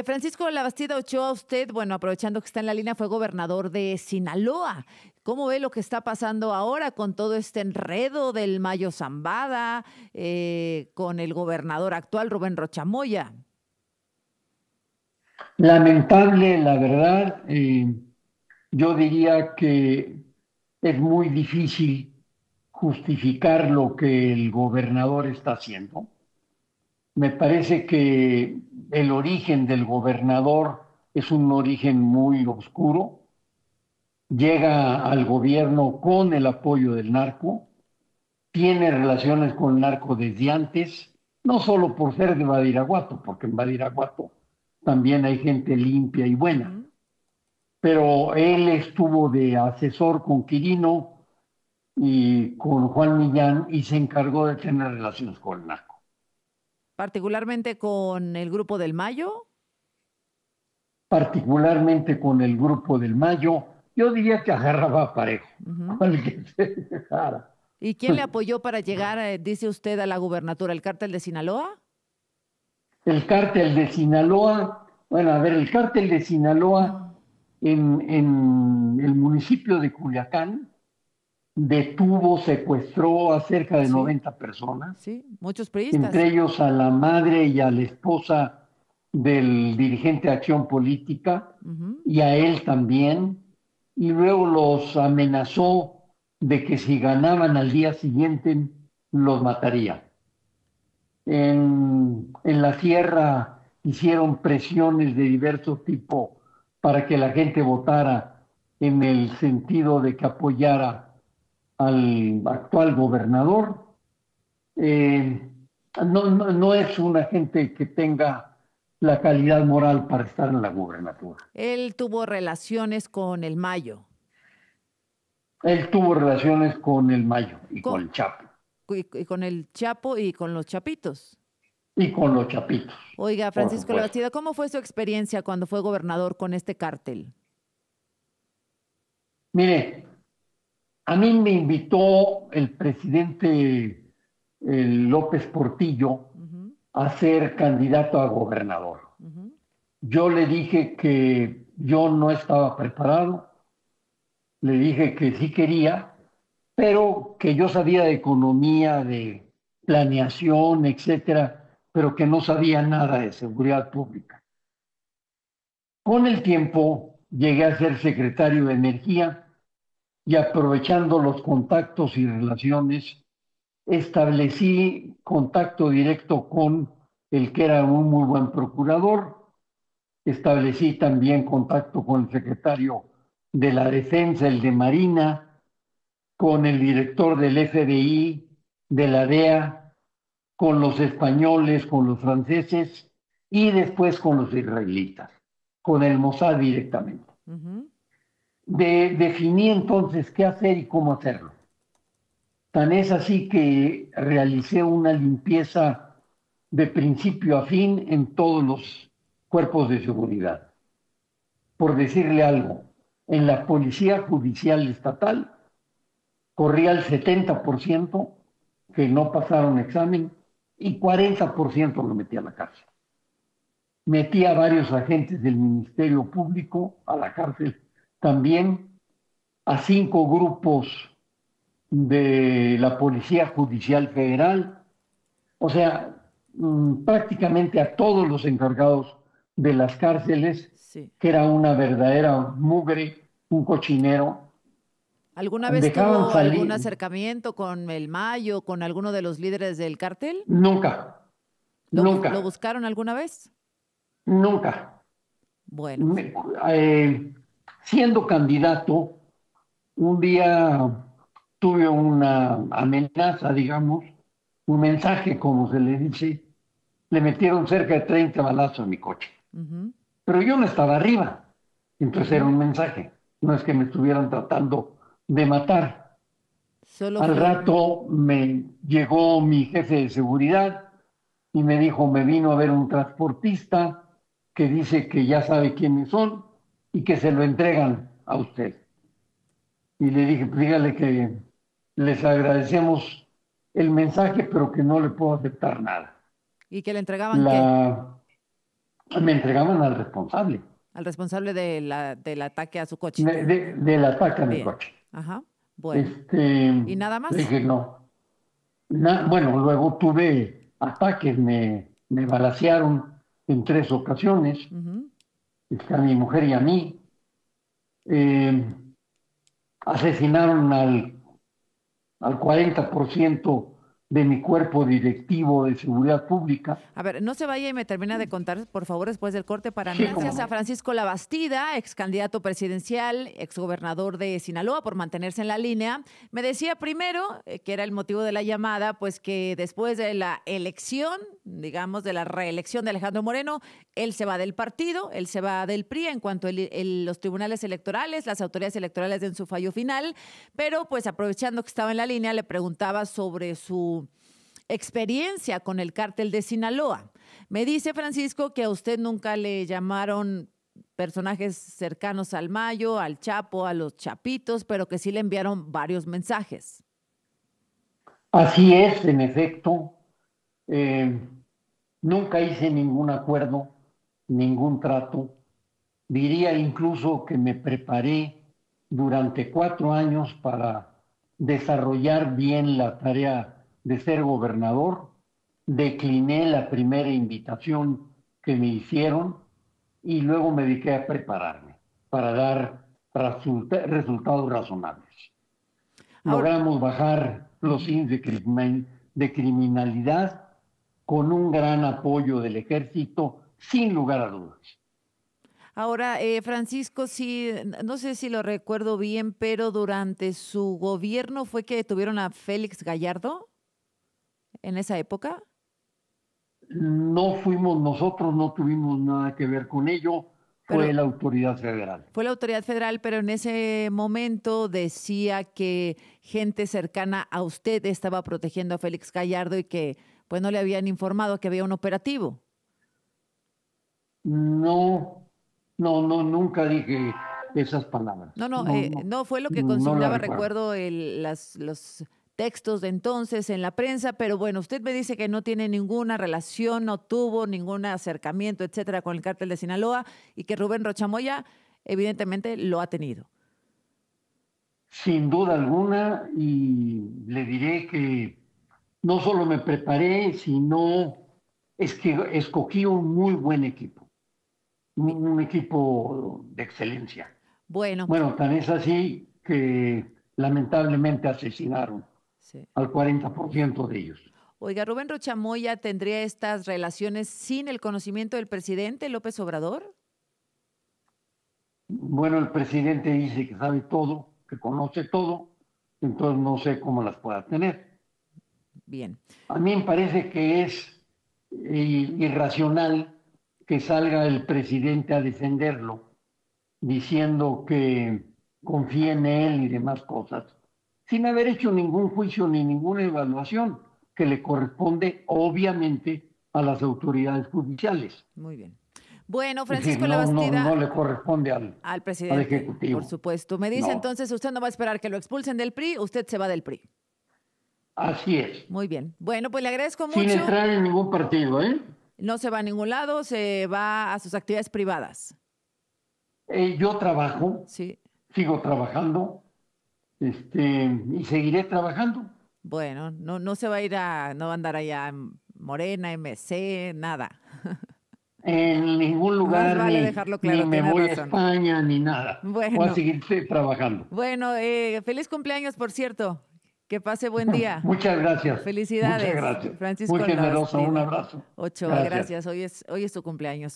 Francisco Labastida Ochoa, usted, bueno, aprovechando que está en la línea, fue gobernador de Sinaloa. ¿Cómo ve lo que está pasando ahora con todo este enredo del Mayo Zambada, con el gobernador actual, Rubén Rocha Moya? Lamentable, la verdad. Yo diría que es muy difícil justificar lo que el gobernador está haciendo. Me parece que el origen del gobernador es un origen muy oscuro. Llega al gobierno con el apoyo del narco, tiene relaciones con el narco desde antes, no solo por ser de Badiraguato, porque en Badiraguato también hay gente limpia y buena, Ujú. pero él estuvo de asesor con Quirino y con Juan Millán y se encargó de tener relaciones con el narco, Particularmente con el Grupo del Mayo. particularmente con el grupo del Mayo. Yo diría que agarraba parejo, Ujú. con el que se dejara. ¿Y quién le apoyó para llegar, dice usted, a la gubernatura? ¿El cártel de Sinaloa? El cártel de Sinaloa, bueno, a ver, el cártel de Sinaloa en el municipio de Culiacán detuvo, secuestró a cerca de Sí, 90 personas, sí, muchos entre priistas. ellos a la madre y a la esposa del dirigente de Acción Política Ujú. y a él también, y luego los amenazó de que si ganaban al día siguiente los mataría. En la sierra hicieron presiones de diverso tipo para que la gente votara en el sentido de que apoyara al actual gobernador. Eh, no es una gente que tenga la calidad moral para estar en la gubernatura. Él tuvo relaciones con el Mayo. Él tuvo relaciones con el Mayo y con Co- el Chapo y con el Chapo y con los Chapitos. y con los Chapitos, Oiga, por Francisco supuesto. Labastida, ¿cómo fue su experiencia cuando fue gobernador con este cártel? Mire, a mí me invitó el presidente López Portillo Ujú, a ser candidato a gobernador. ujú. Yo le dije que yo no estaba preparado, le dije que sí quería, pero que yo sabía de economía, de planeación, etcétera, pero que no sabía nada de seguridad pública. Con el tiempo llegué a ser secretario de Energía y aprovechando los contactos y relaciones, establecí contacto directo con el que era un muy buen procurador, establecí también contacto con el secretario de la Defensa, el de Marina, con el director del FBI, de la DEA, con los españoles, con los franceses y después con los israelitas, con el Mossad directamente. Ujú. Definí entonces qué hacer y cómo hacerlo. Tan es así que realicé una limpieza de principio a fin en todos los cuerpos de seguridad. Por decirle algo, en la Policía Judicial Estatal corría el 70% que no pasaron examen y 40% lo metí a la cárcel. Metí a varios agentes del Ministerio Público a la cárcel también, a 5 grupos de la Policía Judicial Federal, o sea, prácticamente a todos los encargados de las cárceles, Sí. que era una verdadera mugre, un cochinero. ¿Alguna vez Dejaban tuvo algún salir, acercamiento con el Mayo, con alguno de los líderes del cártel? nunca, ¿Lo nunca, buscaron alguna vez? nunca. Bueno, Me- eh, Siendo candidato, un día tuve una amenaza, digamos, un mensaje, como se le dice, le metieron cerca de 30 balazos a mi coche. ujú, Pero yo no estaba arriba, entonces era ujú. un mensaje, no es que me estuvieran tratando de matar. Solo Al fue rato me llegó mi jefe de seguridad y me dijo, me vino a ver un transportista que dice que ya sabe quiénes son y que se lo entregan a usted. Y le dije, pues dígale que les agradecemos el mensaje, pero que no le puedo aceptar nada. y que le entregaban qué. La, Me entregaban al responsable Al responsable de del ataque a su coche. del ataque a mi Bien. coche. Ajá. Bueno. Este, ¿Y nada Le más? dije no. Bueno, luego tuve ataques, me balacearon en 3 ocasiones, Ujú. a mi mujer y a mí. Eh, Asesinaron al 40% de mi cuerpo directivo de seguridad pública. A ver, no se vaya y me termina de contar, por favor, después del corte para mí. Sí, como Gracias a no. Francisco Labastida, ex candidato presidencial, ex gobernador de Sinaloa, por mantenerse en la línea. Me decía primero, que era el motivo de la llamada, pues que después de la elección, digamos, de la reelección de Alejandro Moreno, él se va del partido, él se va del PRI en cuanto a los tribunales electorales, las autoridades electorales den su fallo final, pero pues aprovechando que estaba en la línea, le preguntaba sobre su experiencia con el cártel de Sinaloa. Me dice Francisco que a usted nunca le llamaron personajes cercanos al Mayo, al Chapo, a los Chapitos, pero que sí le enviaron varios mensajes. Así es, en efecto. eh, Nunca hice ningún acuerdo, ningún trato. Diría incluso que me preparé durante 4 años para desarrollar bien la tarea de ser gobernador. Decliné la primera invitación que me hicieron y luego me dediqué a prepararme para dar resultados razonables. Ahora, Logramos bajar los ujú. índices de criminalidad con un gran apoyo del ejército, sin lugar a dudas. Ahora, Francisco, sí, no sé si lo recuerdo bien, pero durante su gobierno fue que tuvieron a Félix Gallardo en esa época. No fuimos nosotros, no tuvimos nada que ver con ello, Pero fue la autoridad federal. fue la autoridad federal, pero en ese momento decía que gente cercana a usted estaba protegiendo a Félix Gallardo y que pues no le habían informado que había un operativo. No, no, nunca dije esas palabras. No, no, No, no fue lo que no la consignaba, recuerdo. recuerdo, los textos de entonces en la prensa, pero bueno, usted me dice que no tiene ninguna relación, no tuvo ningún acercamiento, etcétera, con el cártel de Sinaloa y que Rubén Rochamoya evidentemente lo ha tenido. Sin duda alguna, y le diré que no solo me preparé, sino es que escogí un muy buen equipo, Bien. un equipo de excelencia. Bueno, Bueno, tan es así que lamentablemente asesinaron sí. al 40% de ellos. Oiga, Rubén Rochamoya tendría estas relaciones sin el conocimiento del presidente López Obrador. Bueno, el presidente dice que sabe todo, que conoce todo, entonces no sé cómo las pueda tener. Bien. A mí me parece que es irracional que salga el presidente a defenderlo diciendo que confía en él y demás cosas, sin haber hecho ningún juicio ni ninguna evaluación que le corresponde obviamente a las autoridades judiciales. Muy bien. Bueno, Es decir, Francisco no Labastida, le corresponde al al presidente, por Ejecutivo. supuesto. Me dice No, entonces, usted no va a esperar que lo expulsen del PRI, usted se va del PRI. así es. Muy bien. Bueno, pues le agradezco Sin mucho. entrar en ningún partido, ¿eh? No se va a ningún lado, se va a sus actividades privadas. Yo trabajo, Sí. sigo trabajando, y seguiré trabajando. Bueno, no, no se va a ir a, no va a andar allá en Morena, MC, nada. En ningún Más lugar, vale dejarlo ni claro, me tiene voy a razón. España, ni nada. Voy a Bueno, seguir trabajando. bueno, feliz cumpleaños, por cierto. Que pase buen día. Muchas gracias, muchas Felicidades, gracias. Muy Francisco generosa, un Labastida. abrazo. Ochoa, Gracias. gracias. Hoy es tu cumpleaños.